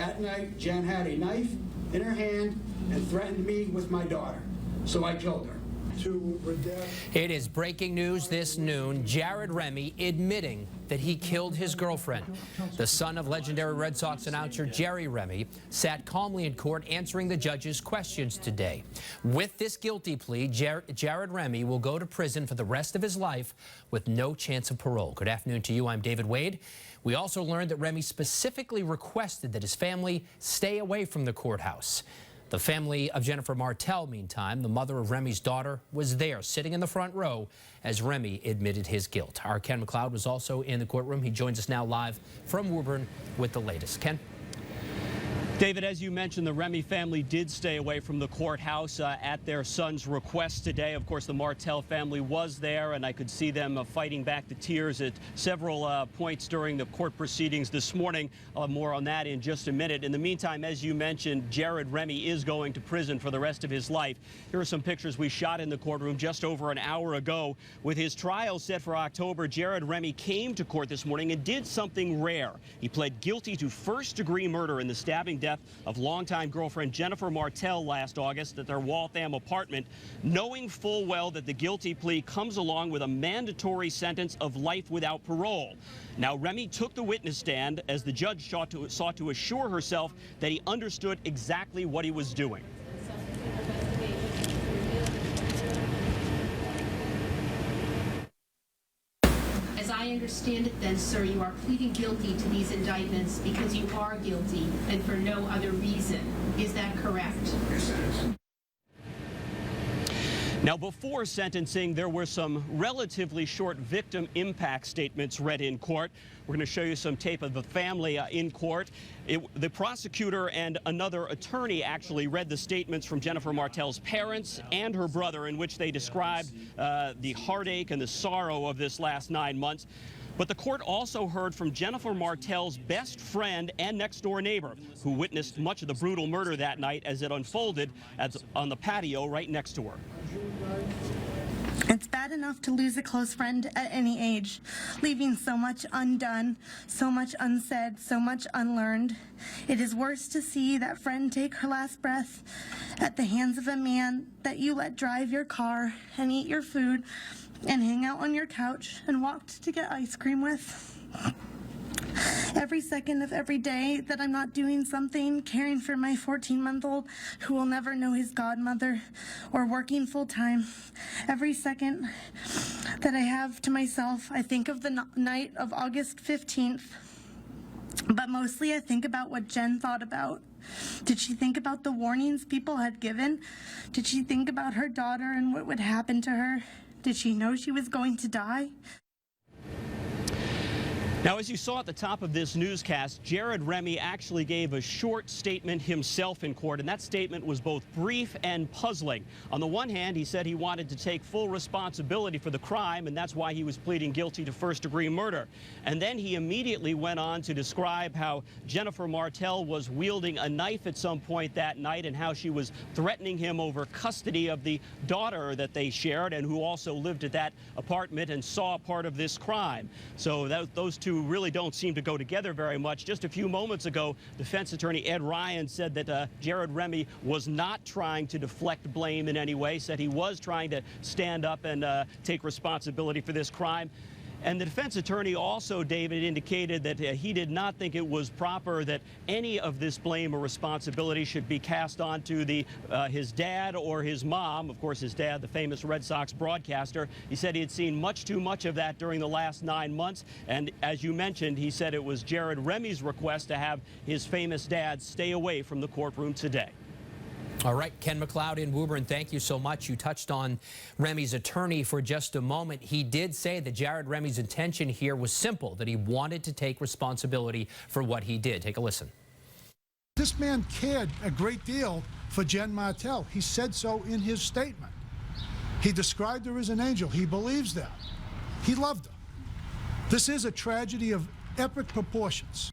At night, Jen had a knife in her hand and threatened me with my daughter, so I killed her. It is breaking news this noon. Jerry Remy admitting that he killed his girlfriend. The son of legendary Red Sox announcer Jerry Remy sat calmly in court answering the judge's questions today. With this guilty plea, Jerry Remy will go to prison for the rest of his life with no chance of parole. Good afternoon to you. I'm David Wade. We also learned that Remy specifically requested that his family stay away from the courthouse. The family of Jennifer Martel, meantime, the mother of Remy's daughter, was there sitting in the front row as Remy admitted his guilt. Our Ken MacLeod was also in the courtroom. He joins us now live from Woburn with the latest. Ken? David, as you mentioned, the Remy family did stay away from the courthouse at their son's request today. Of course, the Martel family was there, and I could see them fighting back the tears at several points during the court proceedings this morning. More on that in just a minute. In the meantime, as you mentioned, Jerry Remy is going to prison for the rest of his life. Here are some pictures we shot in the courtroom just over an hour ago. With his trial set for October, Jerry Remy came to court this morning and did something rare. He pled guilty to first-degree murder in the stabbing death of longtime girlfriend Jennifer Martel last August at their Waltham apartment, knowing full well that the guilty plea comes along with a mandatory sentence of life without parole. Now, Remy took the witness stand as the judge sought to assure herself that he understood exactly what he was doing. As I understand it then, sir, you are pleading guilty to these indictments because you are guilty and for no other reason. Is that correct? Yes, it is. Now, before sentencing, there were some relatively short victim impact statements read in court. We're going to show you some tape of the family in court. The prosecutor and another attorney actually read the statements from Jennifer Martel's parents and her brother, in which they described the heartache and the sorrow of this last 9 months. But the court also heard from Jennifer Martel's best friend and next-door neighbor, who witnessed much of the brutal murder that night as it unfolded on the patio right next to her. It's bad enough to lose a close friend at any age, leaving so much undone, so much unsaid, so much unlearned. It is worse to see that friend take her last breath at the hands of a man that you let drive your car and eat your food and hang out on your couch and walked to get ice cream with. Every second of every day that I'm not doing something, caring for my 14-month-old who will never know his godmother, or working full-time, every second that I have to myself, I think of the night of August 15th. But mostly I think about what Jen thought about. Did she think about the warnings people had given? Did she think about her daughter and what would happen to her? Did she know she was going to die? Now, as you saw at the top of this newscast, Jerry Remy actually gave a short statement himself in court, and that statement was both brief and puzzling. On the one hand, he said he wanted to take full responsibility for the crime, and that's why he was pleading guilty to first-degree murder. And then he immediately went on to describe how Jennifer Martel was wielding a knife at some point that night and how she was threatening him over custody of the daughter that they shared and who also lived at that apartment and saw part of this crime. So those two really don't seem to go together very much. Just a few moments ago, defense attorney Ed Ryan said that Jerry Remy was not trying to deflect blame in any way, said he was trying to stand up and take responsibility for this crime. And the defense attorney also, David, indicated that he did not think it was proper that any of this blame or responsibility should be cast on to his dad or his mom. Of course, his dad, the famous Red Sox broadcaster. He said he had seen much too much of that during the last 9 months. And as you mentioned, he said it was Jerry Remy's request to have his famous dad stay away from the courtroom today. All right, Ken MacLeod in Woburn, thank you so much. You touched on Remy's attorney for just a moment. He did say that Jerry Remy's intention here was simple, that he wanted to take responsibility for what he did. Take a listen. This man cared a great deal for Jen Martel. He said so in his statement. He described her as an angel. He believes that. He loved her. This is a tragedy of epic proportions.